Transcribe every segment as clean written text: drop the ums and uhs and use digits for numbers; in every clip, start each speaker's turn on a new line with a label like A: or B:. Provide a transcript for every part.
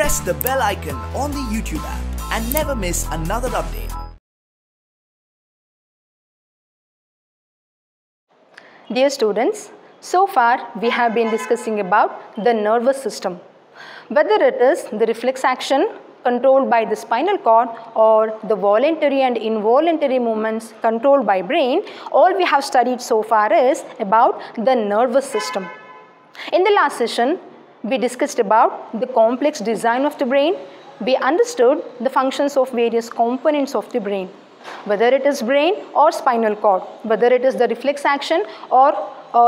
A: press the bell icon on the YouTube app and never miss another update.
B: Dear students, so far we have been discussing about the nervous system. Whether it is the reflex action controlled by the spinal cord or the voluntary and involuntary movements controlled by brain, all we have studied so far is about the nervous system. In the last session, we discussed about the complex design of the brain. We understood the functions of various components of the brain, whether it is brain or spinal cord, whether it is the reflex action or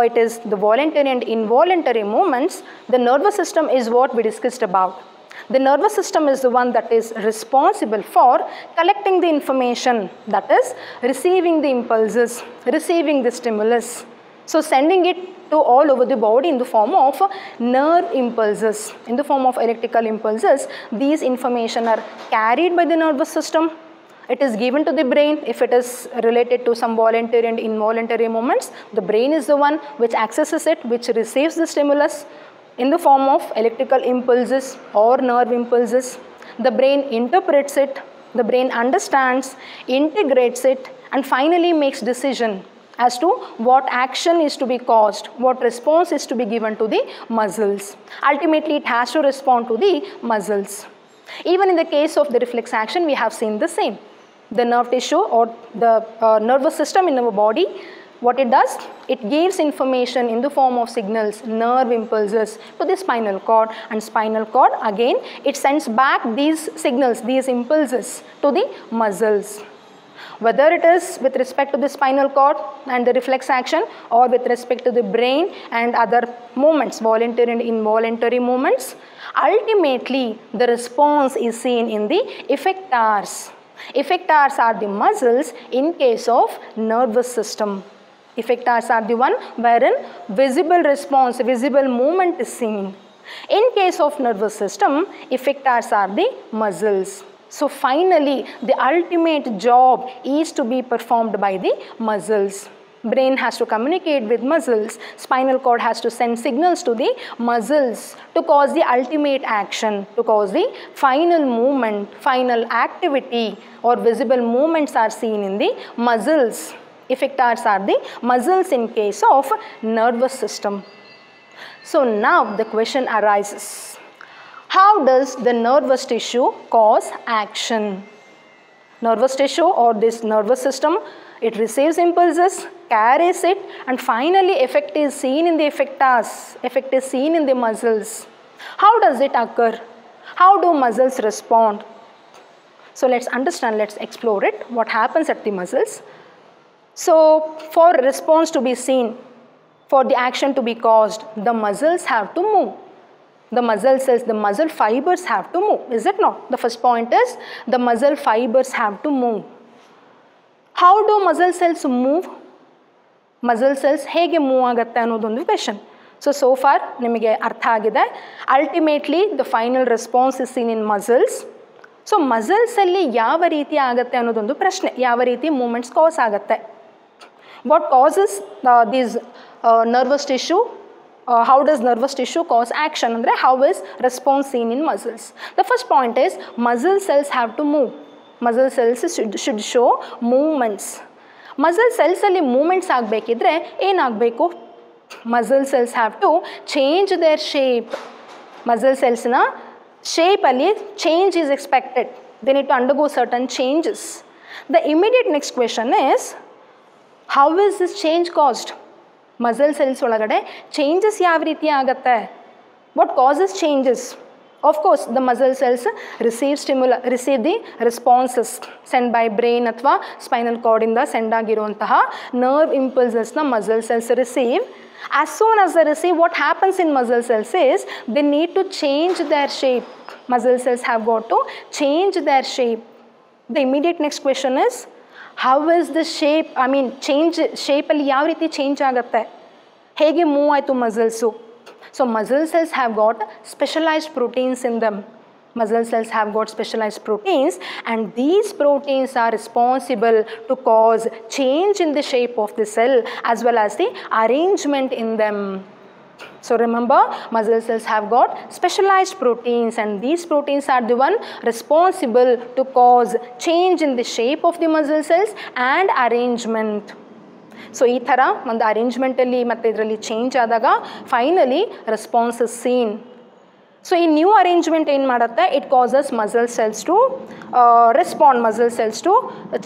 B: it is the voluntary and involuntary movements. The nervous system is what we discussed about. The nervous system is the one that is responsible for collecting the information, that is receiving the impulses, receiving the stimulus. So sending it to all over the body in the form of nerve impulses, in the form of electrical impulses. These information are carried by the nervous system. It is given to the brain. If it is related to some voluntary and involuntary movements, the brain is the one which accesses it, which receives the stimulus in the form of electrical impulses or nerve impulses. The brain interprets it, the brain understands, integrates it, and finally makes decision as to what action is to be caused, what response is to be given to the muscles. Ultimately, it has to respond to the muscles. Even in the case of the reflex action, we have seen the same. The nerve tissue or the nervous system in our body, what it does, it gives information in the form of signals, nerve impulses to the spinal cord, and spinal cord again it sends back these signals, these impulses to the muscles. Whether it is with respect to the spinal cord and the reflex action or with respect to the brain and other movements, voluntary and involuntary movements, ultimately the response is seen in the effectors. Effectors are the muscles in case of nervous system. Effectors are the one wherein visible response, visible movement is seen. In case of nervous system, effectors are the muscles. So finally, the ultimate job is to be performed by the muscles. Brain has to communicate with muscles. Spinal cord has to send signals to the muscles to cause the ultimate action, to cause the final movement, final activity, or visible movements are seen in the muscles. Effectors are the muscles in case of nervous system. So now the question arises. How does the nervous tissue cause action? Nervous tissue or this nervous system, it receives impulses, carries it, and finally effect is seen in the effectors, effect is seen in the muscles. How does it occur? How do muscles respond? So let's understand, let's explore it, what happens at the muscles. So for response to be seen, for the action to be caused, the muscles have to move. The muscle cells, the muscle fibers have to move, is it not? The first point is the muscle fibers have to move. How do muscle cells move? Muscle cells hege move agatte annodondu question. So far nimage artha agide. Ultimately the final response is seen in muscles. So muscles alli yava reeti agatte annodondu prashne, yava reeti movements cause agatte. What causes these nervous tissue? How does nervous tissue cause action? Andre how is response seen in muscles? The first point is muscle cells have to move. Muscle cells should show movements. Muscle cells alli movements agbekidre ಏನು ಆಗಬೇಕು? Muscle cells have to change their shape. Muscle cells na shape alli change is expected. They need to undergo certain changes. The immediate next question is, how is this change caused? Muscle cells ಒಳಗಡೆ changes ಯಾವ ರೀತಿ ಆಗುತ್ತೆ? What causes changes? Of course, the muscle cells receive the responses sent by brain ಅಥವಾ spinal cord ಇಂದ send ಆಗಿರುವಂತಹ nerve impulses ನ muscle cells receive. As soon as they receive, what happens in muscle cells is they need to change their shape. Muscle cells have got to change their shape. The immediate next question is, how is the shape, change shape ಅಲ್ಲಿ ಯಾವ ರೀತಿ change ಆಗುತ್ತೆ? ಹೇಗೆ move ಆಯಿತು muscles? So muscle cells have got specialized proteins in them. Muscle cells have got specialized proteins, and these proteins are responsible to cause change in the shape of the cell as well as the arrangement in them. So remember, muscle cells have got specialized proteins, and these proteins are the one responsible to cause change in the shape of the muscle cells and arrangement. So ee thara ಒಂದು arrangement ಅಲ್ಲಿ ಮತ್ತೆ ಇದರಲ್ಲಿ change ಆದಾಗ finally response is seen. So in new arrangement ಏನು ಮಾಡುತ್ತೆ, it causes muscle cells to respond, muscle cells to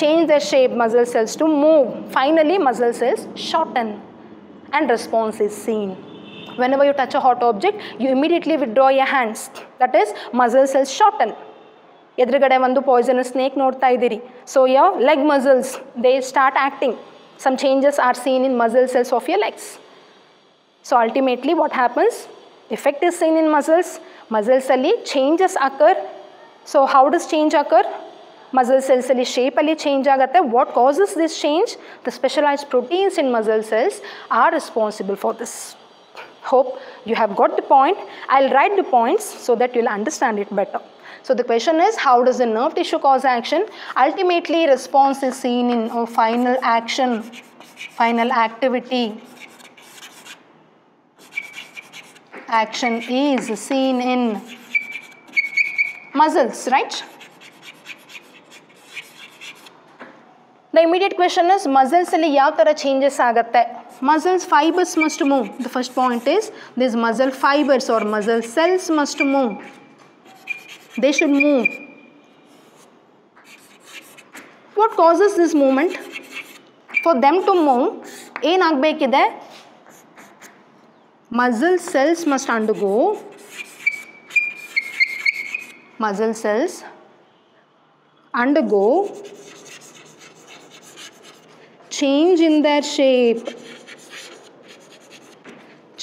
B: change their shape, muscle cells to move. Finally muscle cells shorten and response is seen. Whenever you touch a hot object, you immediately withdraw your hands. That is, muscle cells shorten. ಎದುರುಗಡೆ ಒಂದು poisonous snake ನೋಡ್ತಾ ಇದ್ದೀರಿ. So your leg muscles, they start acting. Some changes are seen in muscle cells of your legs. So ultimately what happens? Effect is seen in muscles. Muscles alli changes occur. So how does change occur? Muscle cells alli shape alli change agatte. What causes this change? The specialized proteins in muscle cells are responsible for this. Hope you have got the point. I'll write the points so that you'll understand it better. So the question is, how does the nerve tissue cause action? Ultimately response is seen in final action, final activity. Action is seen in muscles, right? The immediate question is, muscles alli yav tara changes agatte? Muscles fibers must move. The first point is, these muscle fibers or muscle cells must move. They should move. What causes this movement? For them to move, ಏನು ಆಗಬೇಕಿದೆ? Muscle cells must undergo, muscle cells undergo change in their shape,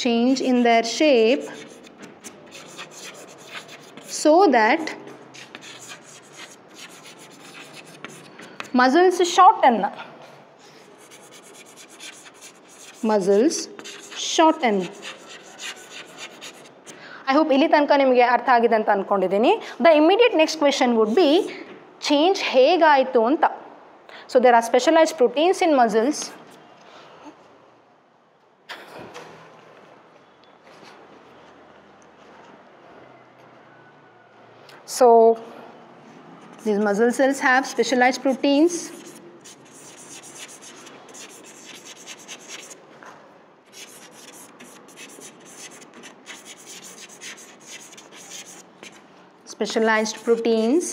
B: change in their shape, so that muscles shorten. Muscles shorten. I hope ಇಲ್ಲಿ ತನಕ ನಿಮಗೆ ಅರ್ಥ ಆಗಿದೆ ಅಂತ ಅನ್ಕೊಂಡಿದ್ದೀನಿ. The immediate next question would be, change ಹೇಗಾಯಿತು ಅಂತ. So there are specialized proteins in muscles. So these muscle cells have specialized proteins. Specialized proteins.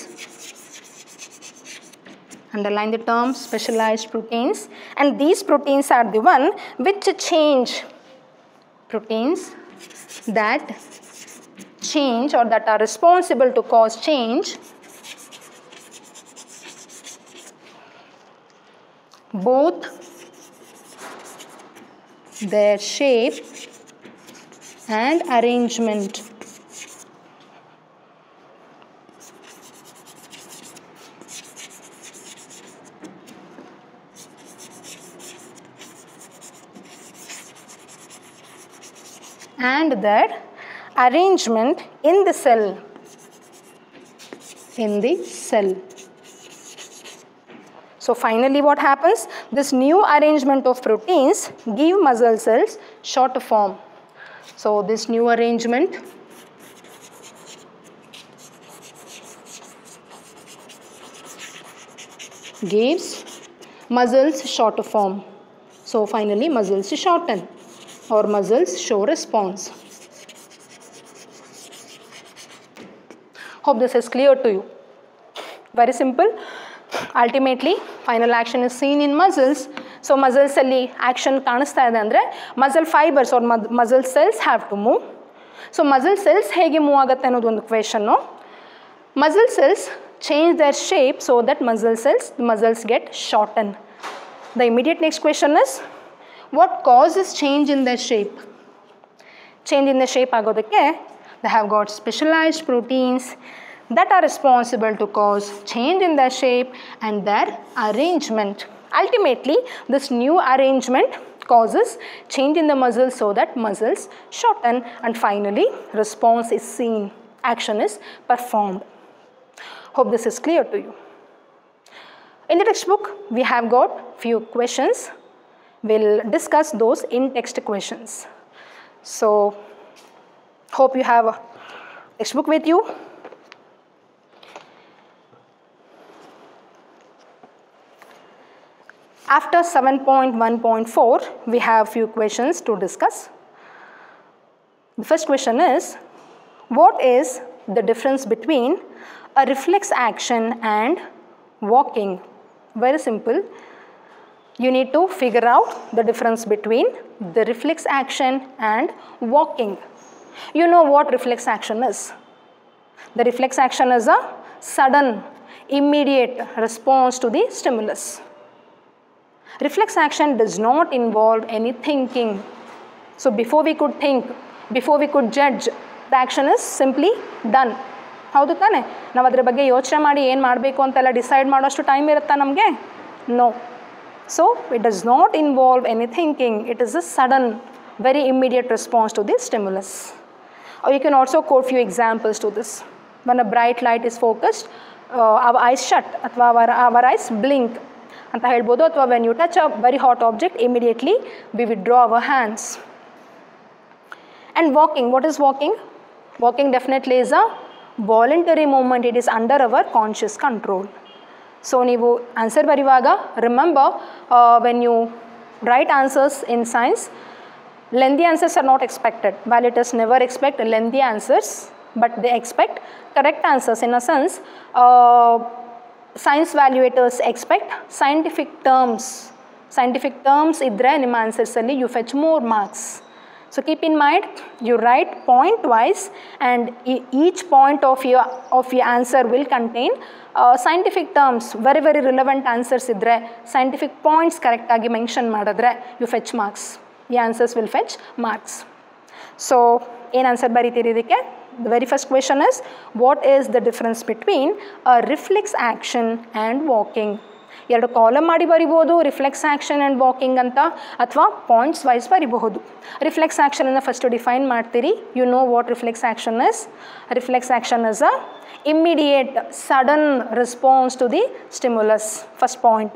B: Underline the term specialized proteins. And these proteins are the one which change. Proteins that change or that are responsible to cause change both their shape and arrangement. And their arrangement in the cell. In the cell. So finally what happens? This new arrangement of proteins give muscle cells shorter form. So this new arrangement gives muscles shorter form. So finally muscles shorten or muscles show response. Hope this is clear to you. Very simple. Ultimately final action is seen in muscles. So muscles alli action ಕಾಣಿಸ್ತಾ ಇದೆ ಅಂದರೆ muscle fibers or muscle cells have to move. So muscle cells ಹೇಗೆ move ಆಗುತ್ತೆ ಅನ್ನೋದು ಒಂದು ಕ್ವೆಶ್ಚನ್ನು. Muscle cells change their shape so that muscles get shortened. The immediate next question is, what causes change in their shape? Change in the shape ಆಗೋದಕ್ಕೆ they have got specialized proteins that are responsible to cause change in their shape and their arrangement. Ultimately, this new arrangement causes change in the muscles so that muscles shorten, and finally response is seen, action is performed. Hope this is clear to you. In the textbook, we have got few questions. We'll discuss those in text questions. So hope you have a textbook with you. After 7.1.4, we have few questions to discuss. The first question is, what is the difference between a reflex action and walking? Very simple. You need to figure out the difference between the reflex action and walking. You know what reflex action is. The reflex action is a sudden, immediate response to the stimulus. Reflex action does not involve any thinking. So before we could think, before we could judge, the action is simply done. ಹೌದು ತಾನೆ? ನಾವು ಅದರ ಬಗ್ಗೆ ಯೋಚನೆ ಮಾಡಿ ಏನು ಮಾಡಬೇಕು ಅಂತೆಲ್ಲ ಡಿಸೈಡ್ ಮಾಡೋಷ್ಟು ಟೈಮ್ ಇರುತ್ತಾ ನಮಗೆ? No. So it does not involve any thinking. It is a sudden, very immediate response to the stimulus. Or you can also quote few examples to this. When a bright light is focused, our eyes shut, ಅಥವಾ our eyes blink ಅಂತ ಹೇಳ್ಬೋದು. ಅಥವಾ when you touch a very hot object, immediately we withdraw our hands. And walking, what is walking? Walking definitely is a voluntary movement. It is under our conscious control. So ನೀವು answer ಬರೆಯುವಾಗ remember when you write answers in science, lengthy answers are not expected. Validators never expect lengthy answers, but they expect correct answers. In a sense, science valuators expect scientific terms. Scientific terms idre ನಿಮ್ಮ answers ಅಲ್ಲಿ you fetch more marks. So keep in mind, you write point wise, and each point of your answer will contain scientific terms. Very very relevant answers idre scientific points correct agi mention madadre you fetch marks. The answers will fetch marks. So ಏನು answer ಬರೀತೀರಿ ಇದಕ್ಕೆ? The very first question is, what is the difference between a reflex action and walking? ಎರಡು column ಮಾಡಿ ಬರಿಬೋದು, reflex action and walking ಅಂತ, ಅಥವಾ points wise ಬರಿಬಹುದು. Reflex ಆ್ಯಕ್ಷನನ್ನು first define ಮಾಡ್ತೀರಿ. You know what reflex action is. Reflex action is a immediate sudden response to the stimulus. First point.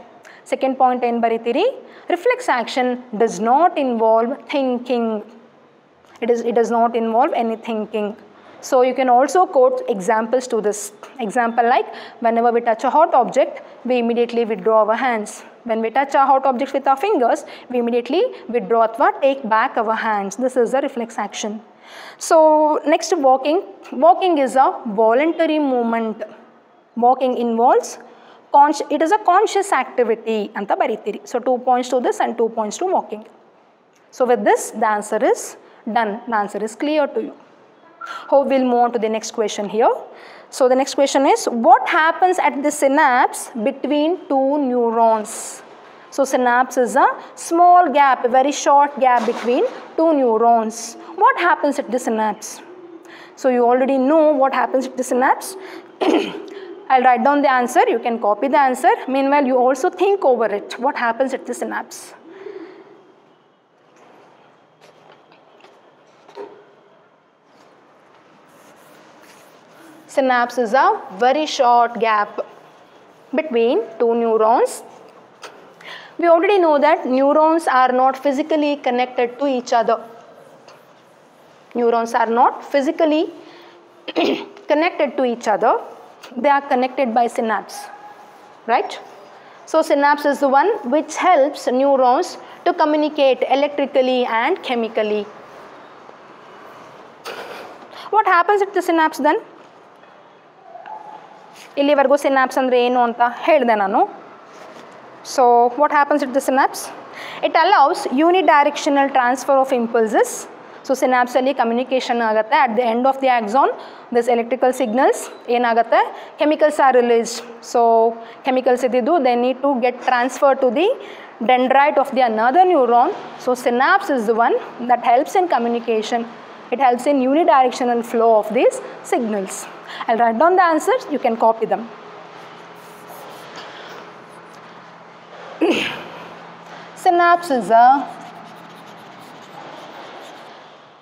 B: Second point ಏನು ಬರಿತೀರಿ? Reflex action does not involve thinking. It does not involve any thinking. So you can also quote examples to this. Example like, whenever we touch a hot object, we immediately withdraw our hands. When we touch a hot object with our fingers, we immediately withdraw or take back our hands. This is the reflex action. So next, walking. Walking is a voluntary movement. Walking involves it is a conscious activity anta baritiri. So 2 points to this and 2 points to walking. So with this, the answer is done. The answer is clear to you. Hope we'll move on to the next question here. So the next question is, what happens at the synapse between two neurons? So synapse is a small gap, a very short gap between two neurons. What happens at the synapse? So you already know what happens at the synapse. I'll write down the answer. You can copy the answer. Meanwhile, you also think over it. What happens at the synapse? Synapse is a very short gap between two neurons. We already know that neurons are not physically connected to each other. Neurons are not physically connected to each other. They are connected by synapse, right? So synapse is the one which helps neurons to communicate electrically and chemically. What happens at the synapse then? ಇಲ್ಲಿವರೆಗೂ synapse ಅಂದರೆ ಏನು ಅಂತ ಹೇಳಿದೆ ನಾನು. So what happens it the synapse? It allows unidirectional transfer of impulses. So ಸಿನಾಪ್ಸಲ್ಲಿ communication ಆಗುತ್ತೆ. At the end of the axon this electrical signals ಏನಾಗುತ್ತೆ, chemicals are released. So chemicals ಇದ್ದಿದ್ದು they need to get transfer to the dendrite of the another neuron. So synapse is the one that helps in communication. It helps in unidirectional flow of these signals. I'll write down the answers, you can copy them. Synapse is a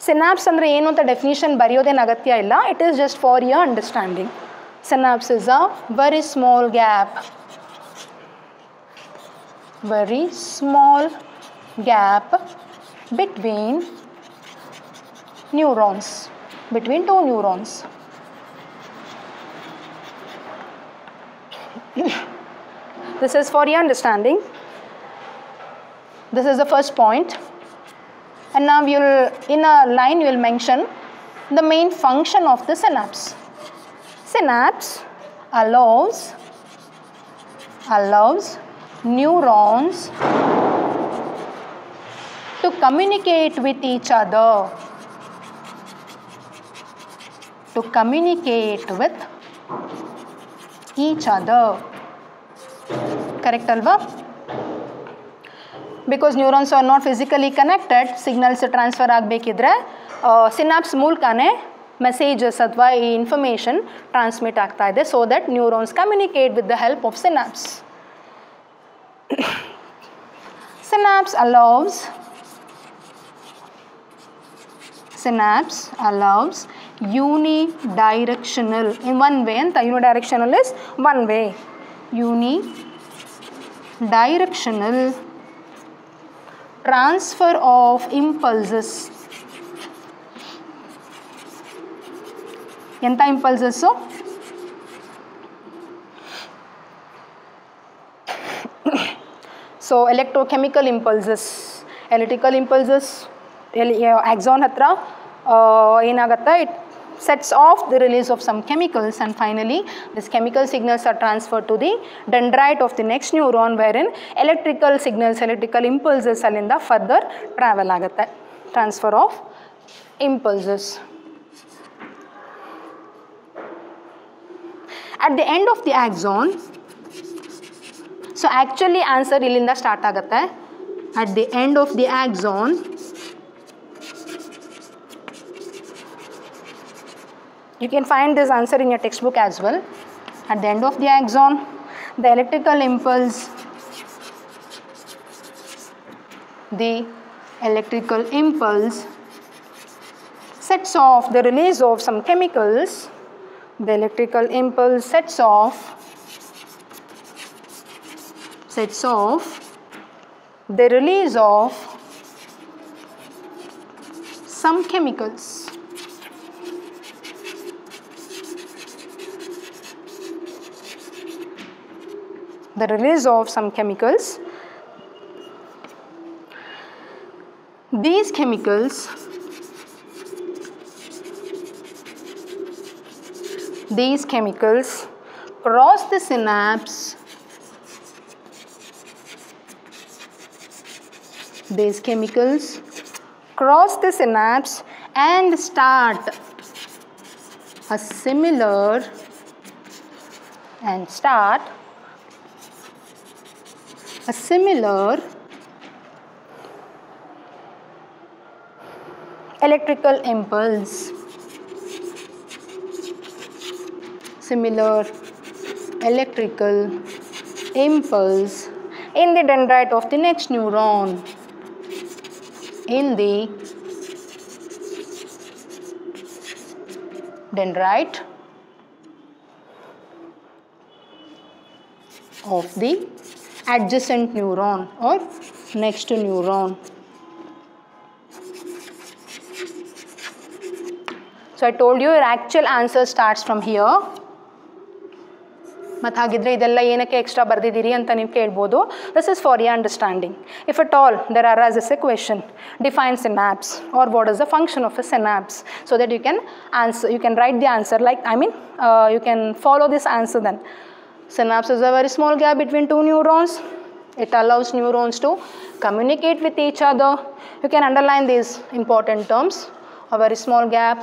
B: synapse andre ಏನು ಅಂತ definition ಬರೆಯೋದೇನು ಅಗತ್ಯ ಇಲ್ಲ. It is just for your understanding. Synapse is a very small gap between neurons, between two neurons. This is for your understanding. This is the first point. And now you'll, in a line you will mention the main function of the synapse. Synapse allows neurons to communicate with each other. To communicate with each other. Correct alva? Because neurons are not physically connected, signals transfer ಆಗಬೇಕಿದ್ರೆ synapse ಮೂಲಕನೇ messages ಅಥವಾ information transmit ಆಗ್ತಾ ಇದೆ, so that neurons communicate with the help of synapse. Synapse allows unidirectional, in one way, and unidirectional is one way, unidirectional transfer of impulses. Enta impulses? So electrochemical impulses, electrical impulses, axon hatra ಏನಾಗುತ್ತೆ, it sets off the release of some chemicals, and finally these chemical signals are transferred to the dendrite of the next neuron, wherein electrical signals, electrical impulses alinda further travel ಆಗುತ್ತೆ. Transfer of impulses. At the end of the axon, so actually answer ಇಲ್ಲಿಂದ start ಆಗುತ್ತೆ. At the end of the axon, you can find this answer in your textbook as well. At the end of the axon, the electrical impulse sets off the release of some chemicals. The electrical impulse sets off the release of some chemicals. The release of some chemicals. These chemicals cross the synapse. These chemicals cross the synapse and start a similar electrical impulse. Similar electrical impulse in the dendrite of the next neuron. In the dendrite of the adjacent neuron or next neuron. So I told you your actual answer starts from here. ಮತ್ತು ಹಾಗಿದ್ರೆ ಇದೆಲ್ಲ ಏನಕ್ಕೆ extra ಬರೆದಿದ್ದೀರಿ ಅಂತ ನೀವು ಕೇಳ್ಬೋದು. This is for your understanding. If at all there arises a question, define synapse or what is the function of a synapse, so that you can answer, you can write the answer like, you can follow this answer then. Synapse is a very small gap between two neurons. It allows neurons to communicate with each other. You can underline these important terms, a very small gap,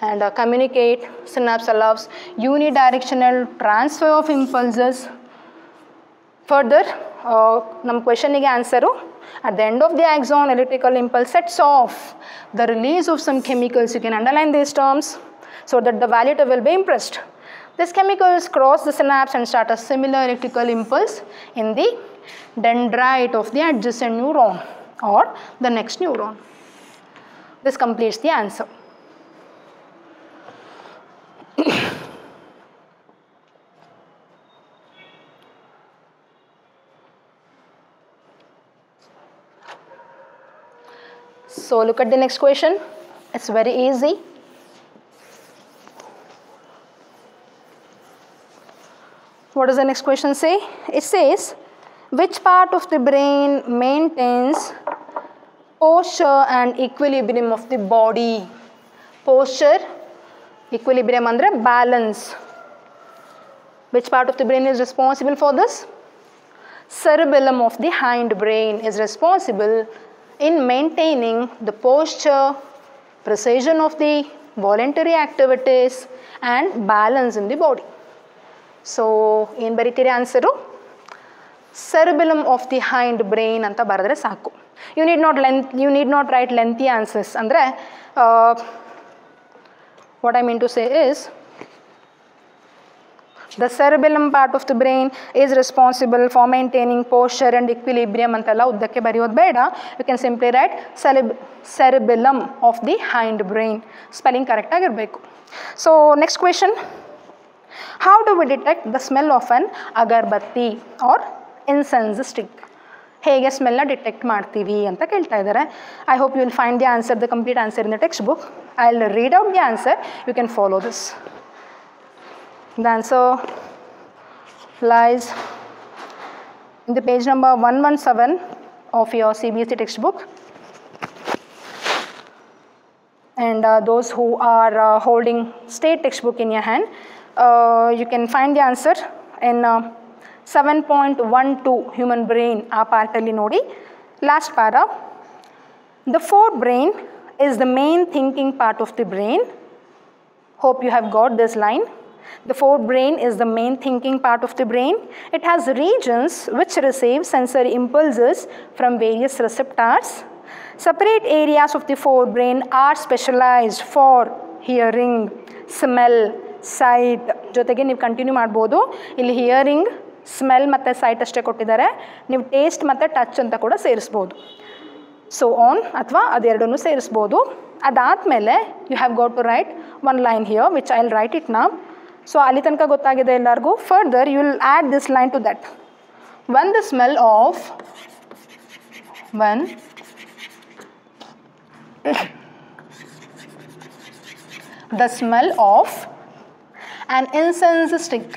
B: and communicate. Synapse allows unidirectional transfer of impulses. Further, ನಮ್ಮ ಕ್ವೆಶನಿಗೆ answer, at the end of the axon, electrical impulse sets off the release of some chemicals. You can underline these terms so that the valuator will be impressed. These chemicals cross the synapse and start a similar electrical impulse in the dendrite of the adjacent neuron or the next neuron. This completes the answer. So look at the next question. It's very easy. What does the next question say? It says, which part of the brain maintains posture and equilibrium of the body? Posture, equilibrium andre balance. Which part of the brain is responsible for this? Cerebellum of the hind brain is responsible in maintaining the posture, precision of the voluntary activities and balance in the body. So, ಏನು ಬರೀತೀರಿ answer? Cerebellum of the hind brain ಅಂತ ಬರೆದ್ರೆ ಸಾಕು. You need not write lengthy answers. ಅಂದರೆ what I mean to say is, the cerebellum part of the brain is responsible for maintaining posture and equilibrium ಅಂತೆಲ್ಲ ಉದ್ದಕ್ಕೆ ಬರೆಯೋದು ಬೇಡ. You can simply write cerebellum of the hind brain. Spelling correct ಆಗಿರಬೇಕು. So next question. How do we detect the smell of an agarbatti or incense stick? ಹೇಗೆ ಸ್ಮೆಲ್ನ detect ಮಾಡ್ತೀವಿ ಅಂತ ಕೇಳ್ತಾ ಇದ್ದಾರೆ. I hope you will find the answer, the complete answer in the textbook. I'll read out the answer. You can follow this. The answer lies in the page number 117 of your CBSE textbook. And those who are holding state textbook in your hand, you can find the answer in 7.12 human brain. ಆ ಪಾರ್ಟಲ್ಲಿ ನೋಡಿ, last para. The forebrain is the main thinking part of the brain. Hope you have got this line. The forebrain is the main thinking part of the brain. It has regions which receive sensory impulses from various receptors. Separate areas of the forebrain are specialized for hearing, smell, sight. ಜೊತೆಗೆ ನೀವು continue ಮಾಡ್ಬೋದು. ಇಲ್ಲಿ hearing, smell ಮತ್ತು site ಅಷ್ಟೇ ಕೊಟ್ಟಿದ್ದಾರೆ. ನೀವು taste ಮತ್ತು touch ಅಂತ ಕೂಡ ಸೇರಿಸ್ಬೋದು. ಸೊ ಆನ್ ಅಥವಾ ಅದೆರಡನ್ನೂ ಸೇರಿಸ್ಬೋದು. ಅದಾದಮೇಲೆ you have got to write one line here which I will write it now. So ಅಲ್ಲಿ ತನಕ ಗೊತ್ತಾಗಿದೆ ಎಲ್ಲರಿಗೂ. Further you will add this line to that. when the smell of an incense stick,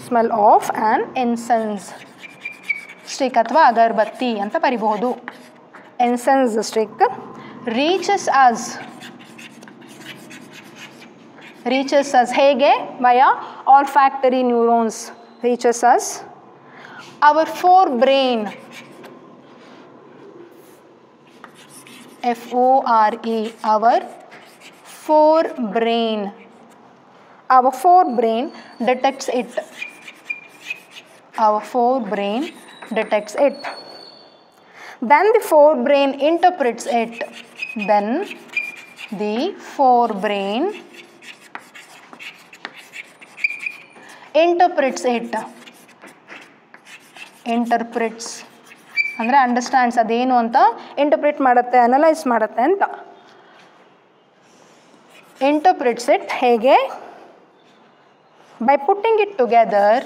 B: smell of an incense stick ಅಥವಾ ಅಗರಬತ್ತಿ ಅಂತ ಬರಿಬಹುದು. incense stick reaches us ಹೇಗೆ? via olfactory neurons. reaches us our forebrain, FORE, our forebrain. Our forebrain detects it. Our forebrain detects it. Then the forebrain interprets it. Then the forebrain interprets it. Interprets ಅಂದರೆ understands, ಅದೇನು ಅಂತ interpret ಮಾಡುತ್ತೆ, analyse ಮಾಡುತ್ತೆ ಅಂತ. Interprets it ಹೇಗೆ? By putting it together,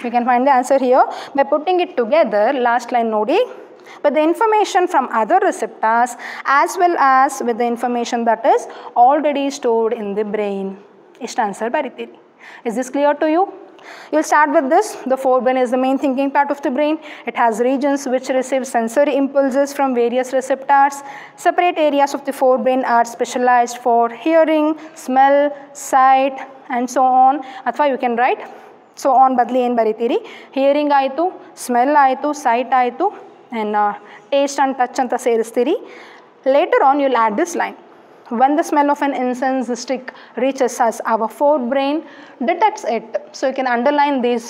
B: we can find the answer here. By putting it together, last line ನೋಡಿ, with the information from other receptors as well as with the information that is already stored in the brain. Ishta answer baritiri. Is this clear to you? You will start with this. The forebrain is the main thinking part of the brain. It has regions which receive sensory impulses from various receptors. Separate areas of the forebrain are specialized for hearing, smell, sight and so on. Athwa you can write so on badli ಏನು ಬರಿತೀರಿ? Hearing ಆಯಿತು, smell ಆಯಿತು, site ಆಯಿತು, and taste and touch anta ಸೇರಿಸ್ತೀರಿ. Later on you will add this line. When the smell of an incense stick reaches us, our forebrain detects it. So you can underline these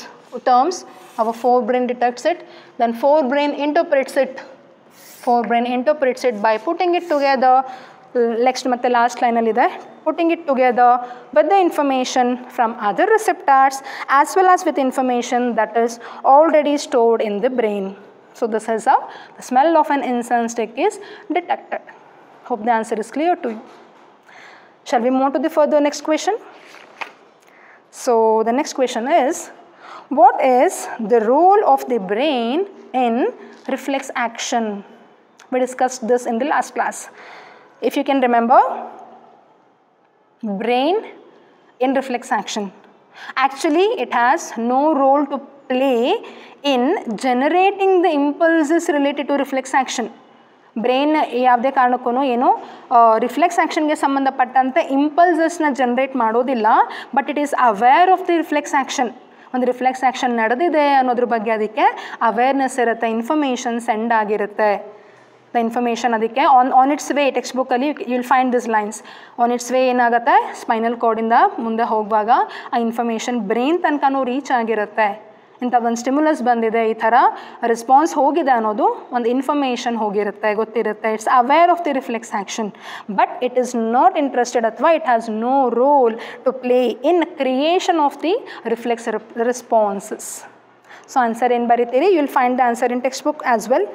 B: terms. Our forebrain detects it, then forebrain interprets it. Forebrain interprets it by putting it together. Next ಮತ್ತೆ last line ಅಲ್ಲಿ ಇದೆ, putting it together with the information from other receptors as well as with information that is already stored in the brain. So this is how the smell of an incense stick is detected. Hope the answer is clear to you. Shall we move to the further next question? So the next question is, what is the role of the brain in reflex action? We discussed this in the last class. If you can remember, brain in reflex action. Actually, it has no role to play in generating the impulses related to reflex action. Brain ಯಾವುದೇ ಕಾರಣಕ್ಕೂ ಏನು reflex ಆ್ಯಕ್ಷನ್ಗೆ ಸಂಬಂಧಪಟ್ಟಂತೆ ಇಂಪಲ್ಸಸ್ನ generate ಮಾಡೋದಿಲ್ಲ, but it is aware of the reflex action. ಒಂದು reflex action ನಡೆದಿದೆ ಅನ್ನೋದ್ರ ಬಗ್ಗೆ ಅದಕ್ಕೆ ಅವೇರ್ನೆಸ್ ಇರುತ್ತೆ, ಇನ್ಫಾರ್ಮೇಷನ್ ಸೆಂಡ್ ಆಗಿರುತ್ತೆ. ದ ಇನ್ಫಾರ್ಮೇಷನ್ ಅದಕ್ಕೆ ಆನ್ ಇಟ್ಸ್ ವೇ, ಟೆಕ್ಸ್ಟ್ ಬುಕ್ಕಲ್ಲಿ you will find this lines. On its way ಏನಾಗುತ್ತೆ, ಸ್ಪೈನಲ್ ಕಾರ್ಡಿಂದ ಮುಂದೆ ಹೋಗುವಾಗ ಆ ಇನ್ಫಾರ್ಮೇಷನ್ ಬ್ರೈನ್ ತನಕನೂ ರೀಚ್ ಆಗಿರುತ್ತೆ. ಇಂಥ ಒಂದು ಸ್ಟಿಮ್ಯುಲಸ್ ಬಂದಿದೆ, ಈ ಥರ ರೆಸ್ಪಾನ್ಸ್ ಹೋಗಿದೆ ಅನ್ನೋದು ಒಂದು ಇನ್ಫಾರ್ಮೇಷನ್ ಹೋಗಿರುತ್ತೆ, ಗೊತ್ತಿರುತ್ತೆ. It's aware of the reflex action, but it is not interested ಅಥವಾ it has no role to play in creation of the reflex responses. So answer ಏನು ಬರೀತೀರಿ? You will find the answer in text book as well,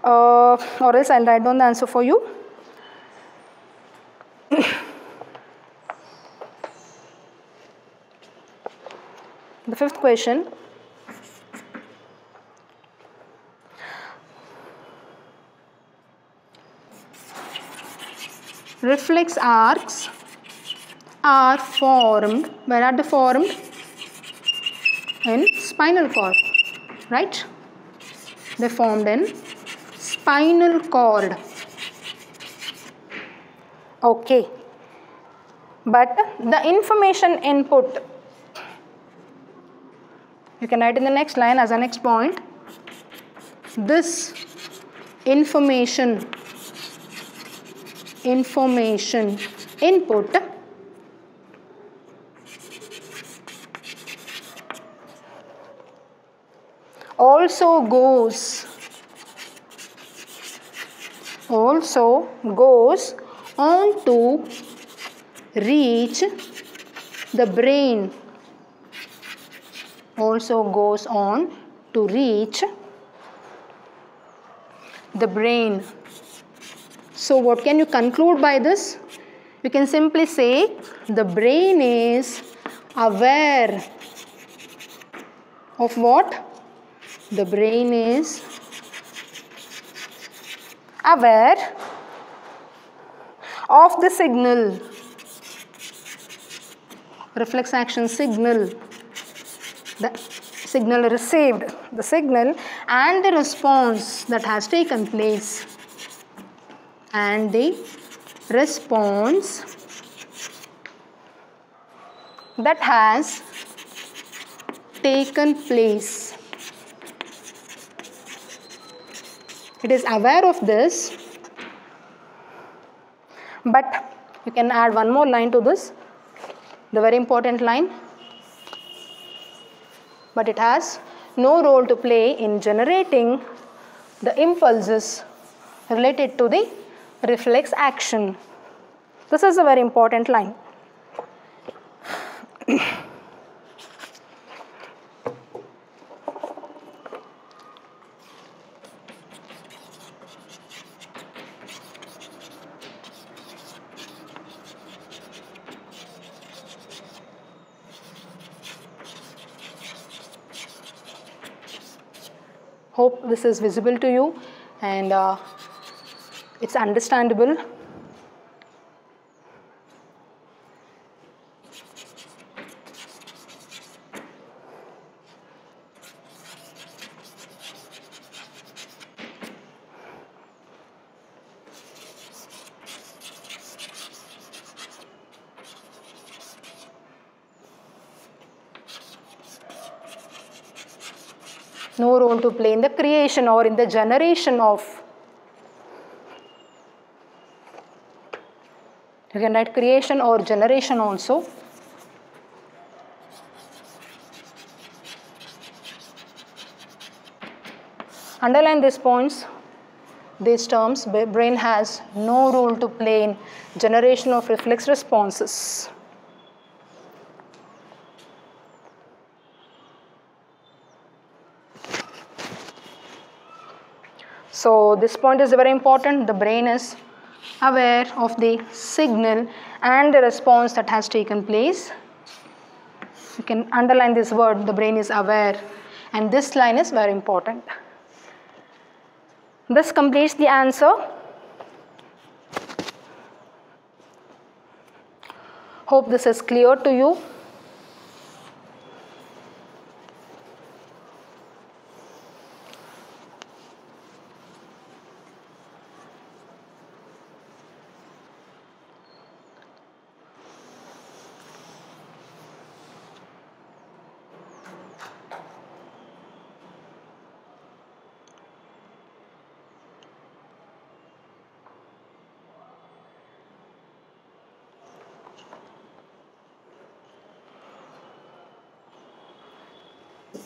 B: or else I'll write down the answer for you. The fifth question. Reflex arcs are formed, where are they formed? In spinal cord, right? They formed in spinal cord. Okay, but the information input, you can write in the next line as a next point, this information input also goes on to reach the brain, also goes on to reach the brain. So what can you conclude by this? You can simply say the brain is aware of what? The brain is aware of the signal, reflex action signal, the signal received, the signal and the response that has taken place, and the response that has taken place. It is aware of this, but you can add one more line to this, the very important line, but it has no role to play in generating the impulses related to the reflex action. This is a very important line. Hope this is visible to you and it's understandable. No role to play in the creation or in the generation of. You can write creation or generation also. Underline these points, these terms. Brain has no role to play in generation of reflex responses. So this point is very important. The brain is aware of the signal and the response that has taken place. You can underline this word, the brain is aware, and this line is very important. This completes the answer. Hope this is clear to you.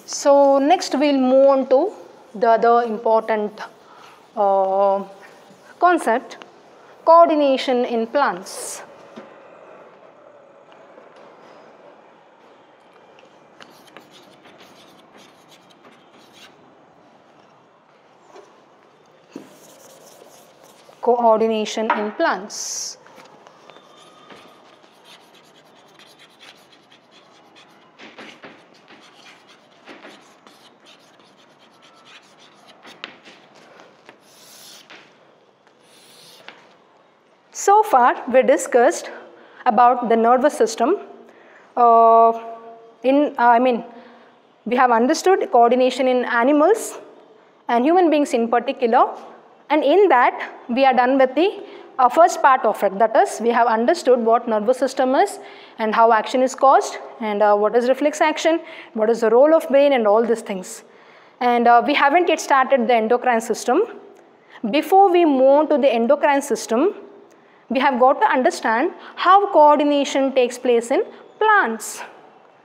B: So next we will move on to the other important concept, coordination in plants. Coordination in plants. So far we discussed about the nervous system. We have understood coordination in animals and human beings in particular, and in that we are done with the first part of it. That is, we have understood what nervous system is and how action is caused, and what is reflex action, what is the role of brain, and all these things. And we haven't yet started the endocrine system. Before we move to the endocrine system, we have got to understand how coordination takes place in plants.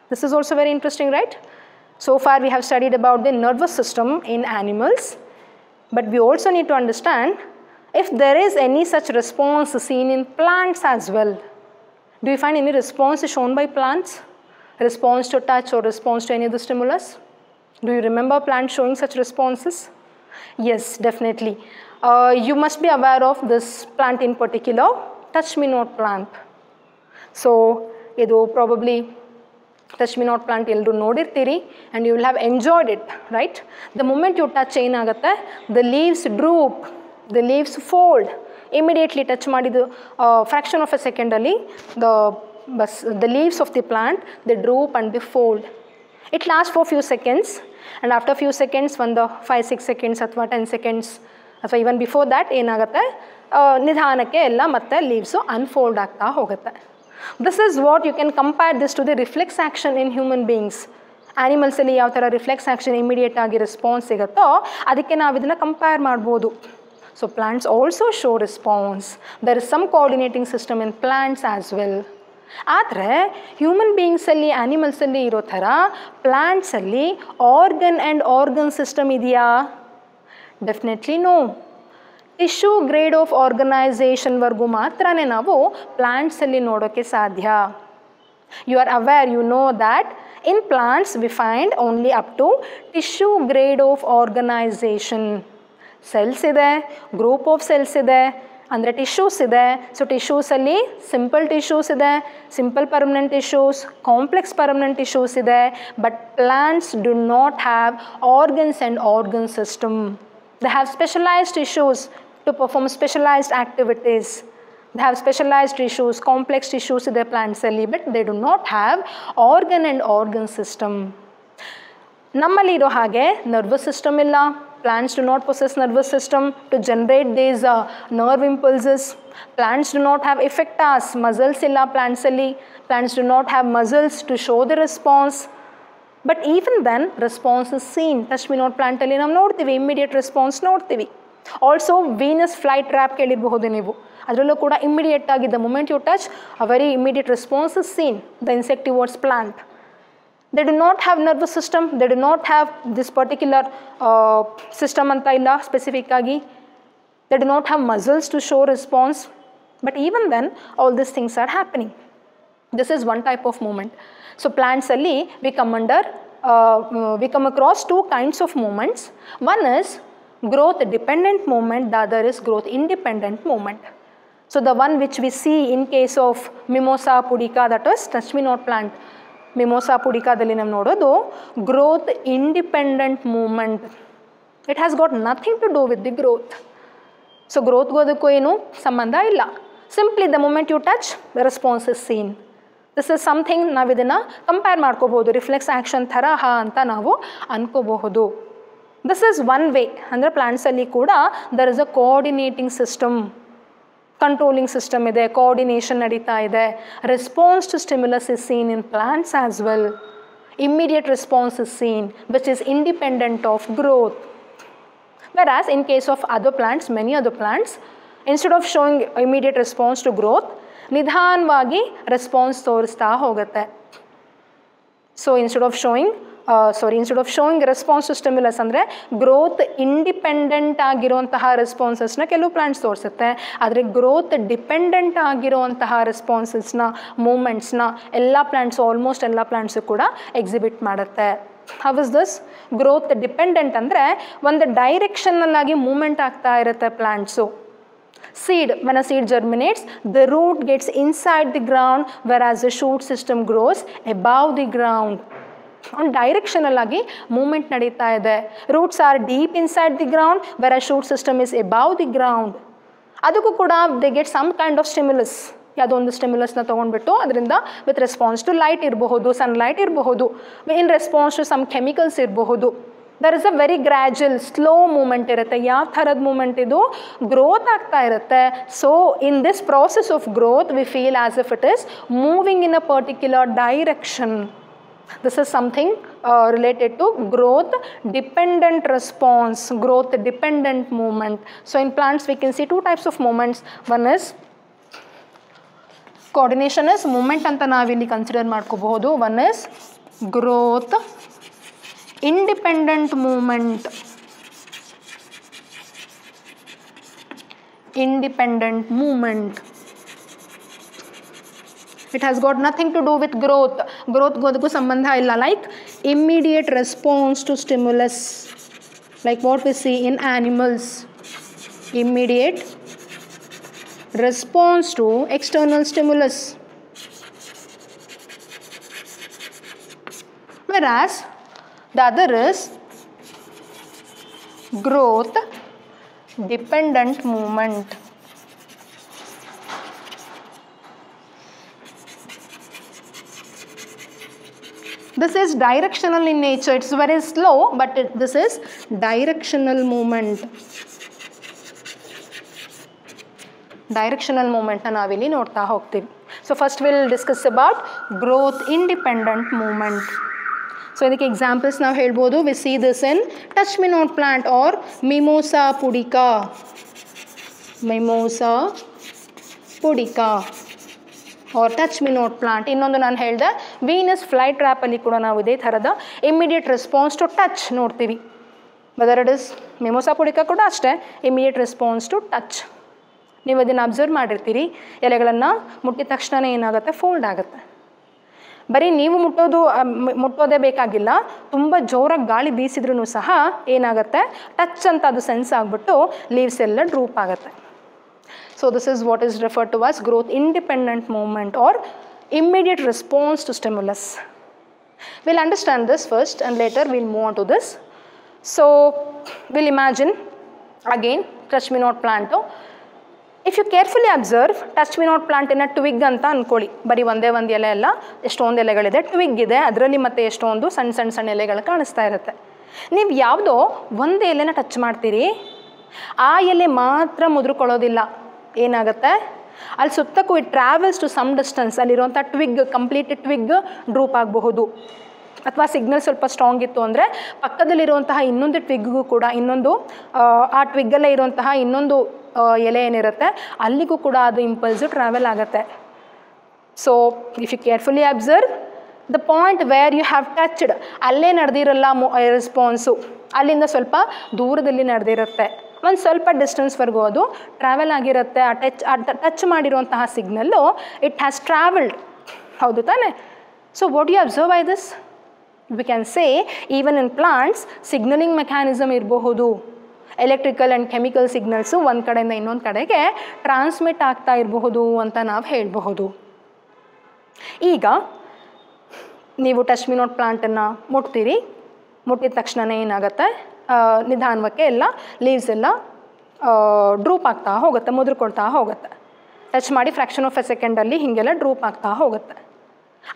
B: This is also very interesting, right? So far we have studied about the nervous system in animals, but we also need to understand if there is any such response seen in plants as well. Do you find any response shown by plants? Response to touch or response to any other stimulus? Do you remember plants showing such responses? Yes, definitely. You must be aware of this plant in particular, touch me not plant. So, idu probably touch me not plant ellaru nodirtiri and you will have enjoyed it, right? The moment you touch enagutte, the leaves droop, the leaves fold. Immediately touch ಮಾಡಿದ fraction of a second ಅಲ್ಲಿ the leaves of the plant, they droop and they fold. It lasts for few seconds, and after few seconds, when the 5-6 seconds ಅಥವಾ 10 seconds ಅಥವಾ even before that ಏನಾಗುತ್ತೆ, ನಿಧಾನಕ್ಕೆ ಎಲ್ಲ ಮತ್ತೆ leaves unfold ಆಗ್ತಾ ಹೋಗುತ್ತೆ. This is what you can compare this to the reflex action in human beings. Animals ಅಲ್ಲಿ ಯಾವ ಥರ reflex action immediate ಆಗಿ response ಸಿಗುತ್ತೋ ಅದಕ್ಕೆ ನಾವು ಇದನ್ನು compare ಮಾಡ್ಬೋದು. So plants also show response. There is some coordinating system in plants as well. ಆದರೆ ಹ್ಯೂಮನ್ ಬೀಯಿಂಗ್ಸಲ್ಲಿ ಆ್ಯನಿಮಲ್ಸಲ್ಲಿ ಇರೋ ಥರ ಪ್ಲ್ಯಾಂಟ್ಸಲ್ಲಿ ಆರ್ಗನ್ ಸಿಸ್ಟಮ್ ಇದೆಯಾ? Definitely no. Tissue grade of ಆರ್ಗನೈಸೇಷನ್ವರೆಗೂ ಮಾತ್ರನೇ ನಾವು ಪ್ಲ್ಯಾಂಟ್ಸಲ್ಲಿ ನೋಡೋಕ್ಕೆ ಸಾಧ್ಯ. You are aware, you know that in plants we find only up to tissue grade of organisation. Cells ಇದೆ, ಗ್ರೂಪ್ ಆಫ್ ಸೆಲ್ಸ್ ಇದೆ, ಅಂದರೆ ಟಿಶ್ಯೂಸ್ ಇದೆ. ಸೊ ಟಿಶ್ಯೂಸಲ್ಲಿ ಸಿಂಪಲ್ ಟಿಶ್ಯೂಸ್ ಇದೆ, simple permanent tissues, complex permanent tissues ಇದೆ. But plants do not have organs and organ system. They have specialised tissues to perform specialised activities. They have specialized tissues, complex tissues in their plants celli, but they do not have organ and organ system. Nammalli iro hage nervous system illa. Plants do not possess nervous system to generate these nerve impulses. Plants do not have effectors, muscles illa plants celli. Plants do not have muscles to show the response. But even then, response is seen. Touch me not plant alli ನಾವು ನೋಡ್ತೀವಿ, immediate response ನೋಡ್ತೀವಿ. Also Venus fly trap ಕೇಳಿರಬಹುದು ನೀವು. ಅದರಲ್ಲೂ ಕೂಡ immediate ಆಗಿ the moment you touch a very immediate response is seen the insect towards plant. They do not have nervous system, they do not have this particular system ಅಂತ ಇಲ್ಲ specific ಆಗಿ. They do not have muscles to show response. But even then all this things are happening. This is one type of movement. So ಪ್ಲಾಂಟ್ಸಲ್ಲಿ we come across two kinds of movements. One is growth dependent movement, the other is growth independent movement. So the one which we see in case of Mimosa pudica, that is touch me not plant. Mimosa ಪುಡಿಕಾದಲ್ಲಿ ನಾವು ನೋಡೋದು growth independent movement. It has got nothing to do with the growth. So ಗ್ರೋತ್ಗೂ ಅದಕ್ಕೂ ಏನು ಸಂಬಂಧ ಇಲ್ಲ. Simply the moment you touch the response is seen. This is something ನಾವು ಇದನ್ನು ಕಂಪೇರ್ ಮಾಡ್ಕೋಬಹುದು, ರಿಫ್ಲೆಕ್ಸ್ ಆ್ಯಕ್ಷನ್ ತರಹ ಅಂತ ನಾವು ಅನ್ಕೋಬಹುದು. This is one way. ಅಂದರೆ ಪ್ಲಾಂಟ್ಸಲ್ಲಿ ಕೂಡ there is a coordinating system, controlling system ಇದೆ, ಕೋಆರ್ಡಿನೇಷನ್ ನಡೀತಾ ಇದೆ. Response to stimulus is seen in plants as well. Immediate response is scene which is independent of growth. Whereas in case of other plants, many other plants, instead of showing immediate response to growth, ನಿಧಾನವಾಗಿ response ತೋರಿಸ್ತಾ ಹೋಗುತ್ತೆ. So instead of showing response to stimulus ಅಂದರೆ growth independent ಆಗಿರುವಂತಹ ರೆಸ್ಪಾನ್ಸಸ್ನ ಕೆಲವು plants ತೋರಿಸುತ್ತೆ. ಆದರೆ growth dependent ಆಗಿರುವಂತಹ ರೆಸ್ಪಾನ್ಸಸ್ನ ಮೂಮೆಂಟ್ಸ್ನ ಎಲ್ಲ ಪ್ಲಾಂಟ್ಸು, ಆಲ್ಮೋಸ್ಟ್ ಎಲ್ಲ ಪ್ಲಾಂಟ್ಸು ಕೂಡ ಎಕ್ಸಿಬಿಟ್ ಮಾಡುತ್ತೆ. How is this? Growth dependent ಅಂದರೆ ಒಂದು ಡೈರೆಕ್ಷನಲ್ಲಾಗಿ ಮೂಮೆಂಟ್ ಆಗ್ತಾ ಇರುತ್ತೆ plants. Seed, when a seed germinates, the root gets inside the ground, whereas the shoot system grows above the ground. ಒಂದು ಡೈರೆಕ್ಷನಲ್ ಆಗಿ movement ನಡೀತಾ ಇದೆ. Roots are deep inside the ground, whereas shoot system is above the ground. ಅದಕ್ಕೂ ಕೂಡ they get some kind of stimulus. ಯಾವುದೋ ಒಂದು ಸ್ಟಿಮ್ಯುಲಸ್ನ ತೊಗೊಂಡ್ಬಿಟ್ಟು ಅದರಿಂದ ವಿತ್ ರೆಸ್ಪಾನ್ಸ್ ಟು ಲೈಟ್ ಇರಬಹುದು, ಸನ್ಲೈಟ್ ಇರಬಹುದು, in response to some chemicals ಇರಬಹುದು. There is a very gradual slow movement ಇರುತ್ತೆ. ಯಾವ ಥರದ ಮೂಮೆಂಟ್ ಇದು? ಗ್ರೋತ್ ಆಗ್ತಾ ಇರುತ್ತೆ. So in this process of growth we feel as if it is moving in a particular direction. This is something related to growth dependent response, growth dependent movement. So in plants we can see two types of movements. One is coordination is movement anta ನಾವು ಇಲ್ಲಿ consider ಮಾಡ್ಕೋಬಹುದು. One is growth independent movement. Independent movement. It has got nothing to do with growth. Growth ಗೋದಕ್ಕೂ ಸಂಬಂಧ ಇಲ್ಲ. Like immediate response to stimulus, like what we see in animals. Immediate response to external stimulus. Whereas the other is growth dependent movement. This is directional in nature. It's very slow, but this is directional movement. Directional movement ನಾವಿಲ್ಲಿ ನೋಡ್ತಾ ಹೋಗ್ತೀವಿ. So first we'll discuss about growth independent movement. So ಇದಕ್ಕೆ examples ನಾವು ಹೇಳ್ಬೋದು. We see this in touch me not plant or Mimosa pudica. Mimosa pudica or touch me not plant. ಇನ್ನೊಂದು ನಾನು ಹೇಳಿದೆ Venus fly ಟ್ರ್ಯಾಪಲ್ಲಿ ಕೂಡ ನಾವು ಇದೇ ಥರದ ಇಮ್ಮಿಡಿಯೇಟ್ ರೆಸ್ಪಾನ್ಸ್ ಟು ಟಚ್ ನೋಡ್ತೀವಿ. ವೆದರ್ ಇಟ್ ಇಸ್ ಮಿಮೋಸಾ ಪುಡಿಕಾ ಕೂಡ ಅಷ್ಟೇ, ಇಮ್ಮಿಡಿಯೇಟ್ ರೆಸ್ಪಾನ್ಸ್ ಟು ಟಚ್. ನೀವು ಅದನ್ನು ಅಬ್ಸರ್ವ್ ಮಾಡಿರ್ತೀರಿ, ಎಲೆಗಳನ್ನು ಮುಟ್ಟಿದ ತಕ್ಷಣ ಏನಾಗುತ್ತೆ? ಫೋಲ್ಡ್ ಆಗುತ್ತೆ. ಬರೀ ನೀವು ಮುಟ್ಟೋದೇ ಬೇಕಾಗಿಲ್ಲ, ತುಂಬ ಜೋರಾಗಿ ಗಾಳಿ ಬೀಸಿದ್ರೂ ಸಹ ಏನಾಗುತ್ತೆ? ಟಚ್ ಅಂತ ಅದು ಸೆನ್ಸ್ ಆಗಿಬಿಟ್ಟು ಲೀವ್ಸ್ ಎಲ್ಲ ಡ್ರೂಪ್ ಆಗುತ್ತೆ. So this is what is referred to as growth independent movement or immediate response to stimulus. We'll understand this first and later we'll move on to this. So we'll imagine again touch me not plant. If you carefully observe touch me not plant in a twig ಅಂತ ಅಂದ್ಕೊಳ್ಳಿ. ಬರೀ ಒಂದೇ ಒಂದು ಎಲೆ ಅಲ್ಲ, ಎಷ್ಟೊಂದು ಎಲೆಗಳಿದೆ, Twigg ಇದೆ, ಅದರಲ್ಲಿ ಮತ್ತೆ ಎಷ್ಟೊಂದು ಸಣ್ಣ ಸಣ್ಣ ಎಲೆಗಳು ಕಾಣಿಸ್ತಾ ಇರುತ್ತೆ. ನೀವು ಯಾವುದೋ ಒಂದು ಎಲೆನ ಟಚ್ ಮಾಡ್ತೀರಿ, ಆ ಎಲೆ ಮಾತ್ರ ಮುದ್ರಕೊಳ್ಳೋದಿಲ್ಲ. ಏನಾಗುತ್ತೆ? ಅಲ್ಲಿ ಸುತ್ತಕ್ಕೂ it travels to some distance. ಅಲ್ಲಿರುವಂಥ ಟ್ವಿಗ್, ಕಂಪ್ಲೀಟ್ ಟ್ವಿಗ್ ಡ್ರೂಪ್ ಆಗಬಹುದು. ಅಥವಾ ಸಿಗ್ನಲ್ ಸ್ವಲ್ಪ ಸ್ಟ್ರಾಂಗ್ ಇತ್ತು ಅಂದರೆ ಪಕ್ಕದಲ್ಲಿರುವಂತಹ ಇನ್ನೊಂದು ಟ್ವಿಗ್ಗೂ ಕೂಡ, ಇನ್ನೊಂದು ಆ ಟ್ವಿಗ್ಗಲ್ಲೇ ಇರುವಂತಹ ಇನ್ನೊಂದು ಎಲೆ ಏನಿರುತ್ತೆ ಅಲ್ಲಿಗೂ ಕೂಡ ಅದು ಇಂಪಲ್ಸು ಟ್ರಾವೆಲ್ ಆಗುತ್ತೆ. So if you carefully observe the point where you have touched, ಅಲ್ಲೇ ನಡೆದಿರಲ್ಲ ರೆಸ್ಪಾನ್ಸು, ಅಲ್ಲಿಂದ ಸ್ವಲ್ಪ ದೂರದಲ್ಲಿ ನಡೆದಿರುತ್ತೆ. ಒಂದು ಸ್ವಲ್ಪ ಡಿಸ್ಟೆನ್ಸ್ವರೆಗೂ ಅದು ಟ್ರಾವೆಲ್ ಆಗಿರುತ್ತೆ. ಟಚ್ ಮಾಡಿರುವಂತಹ ಸಿಗ್ನಲ್ಲು ಇಟ್ ಹ್ಯಾಸ್ ಟ್ರಾವೆಲ್ಡ್. ಹೌದು ತಾನೆ? So what you observe by this? We can say even in plants signalling mechanism ಇರಬಹುದು. ಎಲೆಕ್ಟ್ರಿಕಲ್ ಆ್ಯಂಡ್ ಕೆಮಿಕಲ್ ಸಿಗ್ನಲ್ಸು ಒಂದು ಕಡೆಯಿಂದ ಇನ್ನೊಂದು ಕಡೆಗೆ ಟ್ರಾನ್ಸ್ಮಿಟ್ ಆಗ್ತಾ ಇರಬಹುದು ಅಂತ ನಾವು ಹೇಳಬಹುದು. ಈಗ ನೀವು ಟಚ್ ಮಿ ನಾಟ್ ಪ್ಲಾಂಟನ್ನು ಮುಟ್ತೀರಿ, ಮುಟ್ಟಿದ ತಕ್ಷಣವೇ ಏನಾಗುತ್ತೆ, ನಿಧಾನಕ್ಕೆ ಎಲ್ಲ ಲೀವ್ಸ್ ಎಲ್ಲ ಡ್ರೂಪ್ ಆಗ್ತಾ ಹೋಗುತ್ತೆ, ಮುದ್ರಕೊಳ್ತಾ ಹೋಗುತ್ತೆ. ಟಚ್ ಮಾಡಿ ಫ್ರ್ಯಾಕ್ಷನ್ ಆಫ್ ಎ ಸೆಕೆಂಡಲ್ಲಿ ಹೀಗೆಲ್ಲ ಡ್ರೂಪ್ ಆಗ್ತಾ ಹೋಗುತ್ತೆ.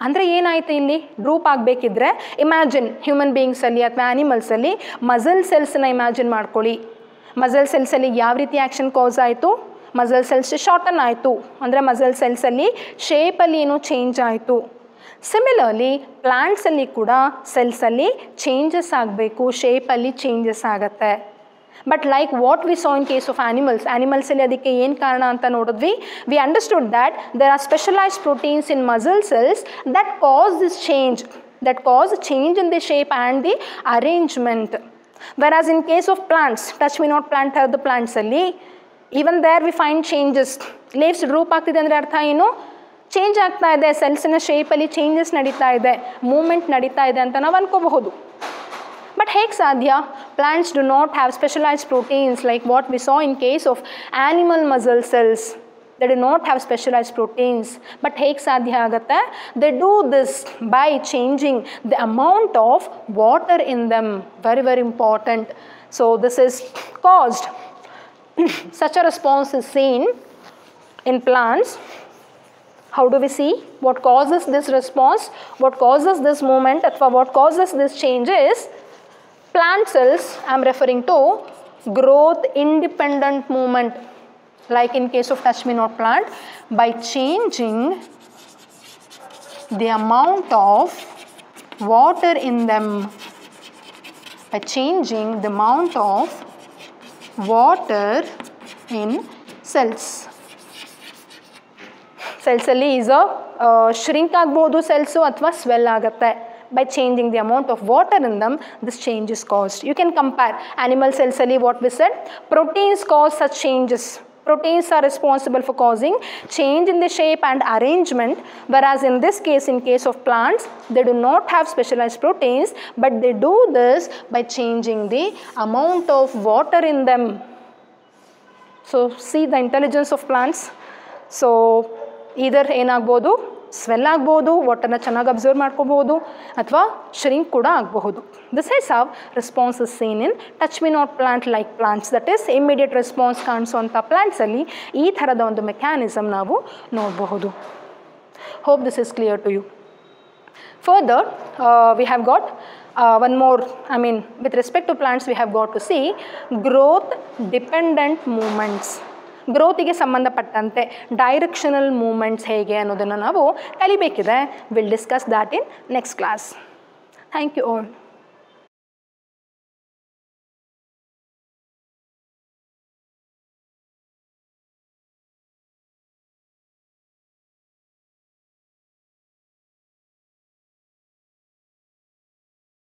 B: ಅಂದರೆ ಏನಾಯಿತು ಇಲ್ಲಿ, ಡ್ರೂಪ್ ಆಗಬೇಕಿದ್ರೆ ಇಮ್ಯಾಜಿನ್ ಹ್ಯೂಮನ್ ಬೀಯಿಂಗ್ಸಲ್ಲಿ ಅಥವಾ ಆ್ಯನಿಮಲ್ಸಲ್ಲಿ ಮಸಲ್ ಸೆಲ್ಸನ್ನ ಇಮ್ಯಾಜಿನ್ ಮಾಡ್ಕೊಳ್ಳಿ. ಮಸಲ್ ಸೆಲ್ಸಲ್ಲಿ ಯಾವ ರೀತಿ ಆ್ಯಕ್ಷನ್ ಕಾಸ್ ಆಯಿತು, ಮಸಲ್ ಸೆಲ್ಸ್ ಶಾರ್ಟನ್ ಆಯಿತು, ಅಂದರೆ ಮಸಲ್ ಸೆಲ್ಸಲ್ಲಿ ಶೇಪಲ್ಲಿ ಏನೋ ಚೇಂಜ್ ಆಯಿತು. ಸಿಮಿಲರ್ಲಿ ಪ್ಲ್ಯಾಂಟ್ಸಲ್ಲಿ ಕೂಡ ಸೆಲ್ಸಲ್ಲಿ ಚೇಂಜಸ್ ಆಗಬೇಕು, ಶೇಪಲ್ಲಿ ಚೇಂಜಸ್ ಆಗುತ್ತೆ. But like what we saw in case of ಆ್ಯನಿಮಲ್ಸಲ್ಲಿ ಅದಕ್ಕೆ ಏನು ಕಾರಣ ಅಂತ ನೋಡಿದ್ವಿ. We understood that there are specialised proteins in muscle cells that cause this change, that cause change in the shape and the arrangement. Whereas in case of plants, touch me not plant have the plants alli, even there we find changes. Leaves droop ಆಗ್ತಿದೆ ಅಂದರೆ ಅರ್ಥ ಏನು, change ಆಗ್ತಾ ಇದೆ, ಸೆಲ್ಸಿನ ಶೇಪಲ್ಲಿ changes ನಡೀತಾ ಇದೆ, moment ನಡೀತಾ ಇದೆ ಅಂತ ನಾವು ಅನ್ಕೋಬಹುದು. ಬಟ್ ಹೇಗೆ ಸಾಧ್ಯ? Plants do not have specialised proteins like what we saw in case of animal muscle cells. They do not have specialized proteins. But ಹೇಗೆ ಸಾಧ್ಯ ಆಗುತ್ತೆ? They do this by changing the amount of water in them. Very, very important. So this is caused. Such a response is seen in plants. How do we see? What causes this response? What causes this movement? Or what causes this change is plant cells. I am referring to growth independent movement. Like in case of touch me not plant, by changing the amount of water in them, by changing the amount of water in cells. Cells alli is a shrink agbodu cells athwa swell agutte. By changing the amount of water in them, this change is caused. You can compare animal cells alli what we said, proteins cause such changes. Proteins are responsible for causing change in the shape and arrangement, whereas in this case, in case of plants, they do not have specialized proteins, but they do this by changing the amount of water in them. So see the intelligence of plants. So either ಏನಾಗ್ಬೋದು, swell ಆಗ್ಬೋದು, ವಾಟರ್ನ ಚೆನ್ನಾಗಿ absorb ಮಾಡ್ಕೋಬಹುದು, ಅಥವಾ shrink ಕೂಡ ಆಗಬಹುದು. This is how response is seen in touch me not plant like plants. That is immediate response ಕಾಣಿಸುವಂಥ ಪ್ಲಾಂಟ್ಸಲ್ಲಿ ಈ ಥರದ ಒಂದು ಮೆಕ್ಯಾನಿಸಮ್ ನಾವು ನೋಡಬಹುದು. Hope this is clear to you. Further we have got one more, with respect to plants we have got to see growth dependent movements. ಗ್ರೋತಿಗೆ ಸಂಬಂಧಪಟ್ಟಂತೆ directional movements ಹೇಗೆ ಅನ್ನೋದನ್ನು ನಾವು ಕಲಿಬೇಕಿದೆ. Will discuss that in next class. Thank you all.